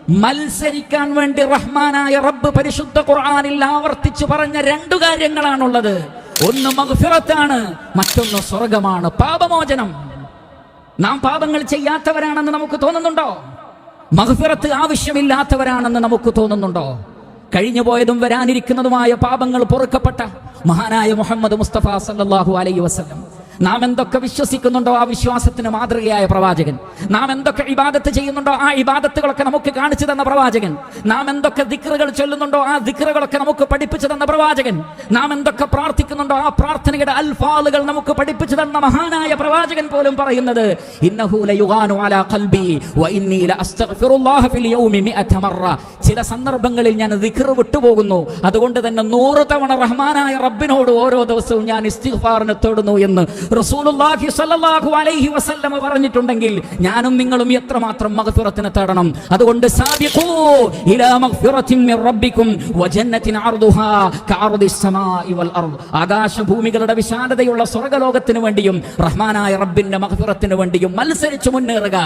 മത്സരിക്കാൻ വേണ്ടി റഹ്മാനായ റബ്ബ് പരിശുദ്ധ ഖുർആനിൽ ആവർത്തിച്ചു പറഞ്ഞ രണ്ടു കാര്യങ്ങളാണുള്ളത്. ഒന്ന് മഗ്ഫിറത്താണ്, മറ്റൊന്ന് സ്വർഗമാണ്, പാപമോചനം. നാം പാപങ്ങൾ ചെയ്യാത്തവരാണെന്ന് നമുക്ക് തോന്നുന്നുണ്ടോ? മഗ്ഫിറത്ത് ആവശ്യമില്ലാത്തവരാണെന്ന് നമുക്ക് തോന്നുന്നുണ്ടോ? കഴിഞ്ഞുപോയതും വരാനിരിക്കുന്നതുമായ പാപങ്ങൾ പൊറുക്കപ്പെട്ട മഹാനായ മുഹമ്മദ് മുസ്തഫ സല്ലല്ലാഹു അലൈഹി വസല്ലം, നാം എന്തൊക്കെ വിശ്വസിക്കുന്നുണ്ടോ ആ വിശ്വാസത്തിന് മാതൃകയായ പ്രവാചകൻ, നാം എന്തൊക്കെ ഇബാദത്ത് ചെയ്യുന്നുണ്ടോ ആ ഇബാദത്തുകളൊക്കെ നമുക്ക് കാണിച്ചു തന്ന പ്രവാചകൻ, നാം എന്തൊക്കെ ദിക്റുകൾ ചൊല്ലുന്നുണ്ടോ ആ ദിക്റുകളൊക്കെ നമുക്ക് പഠിപ്പിച്ചു തന്ന പ്രവാചകൻ, നാം എന്തൊക്കെ പ്രാർത്ഥിക്കുന്നുണ്ടോ ആ പ്രാർത്ഥനയുടെ അൽഫാലുകൾ നമുക്ക് പഠിപ്പിച്ചു തന്ന മഹാനായ പ്രവാചകൻ പോലും പറയുന്നത് ഇന്നഹു ലയുഗാനു അലാ ഖൽബി വ ഇന്നി ലഅസ്തഗ്ഫിറുല്ലാഹ ഫിൽ യൗമി 100 മറ. ചില സന്ദർഭങ്ങളിൽ ഞാൻ ദിക്ർ വിട്ടുപോകുന്നു, അതുകൊണ്ട് തന്നെ 100 തവണ റഹ്മാനായ റബ്ബിനോട് ഓരോ ദിവസവും ഞാൻ ഇസ്തിഗ്ഫാറിനെ തേടുന്നു എന്ന് റസൂലുള്ളാഹി സ്വല്ലല്ലാഹു അലൈഹി വസല്ലം പറഞ്ഞിട്ടുണ്ടെങ്കിൽ ഞാനും നിങ്ങളും എത്രമാത്രം മഗ്ഫിറത്തിനെ തേടണം. അതുകൊണ്ട് സാബിഖൂ ഇലാ മഗ്ഫിറത്തിൻ മിർ റബ്ബിക്കും വജന്നത്തിൻ അർദുഹാ കഅർദിസ് സമാഇ വൽ അർദ്. ആകാശഭൂമികളുടെ വിശാലതയുള്ള സ്വർഗ്ഗലോകത്തിന് വേണ്ടിയും റഹ്മാനായ റബ്ബിന്റെ മഗ്ഫിറത്തിന് വേണ്ടിയും മത്സരിച്ചു മുന്നേറുക.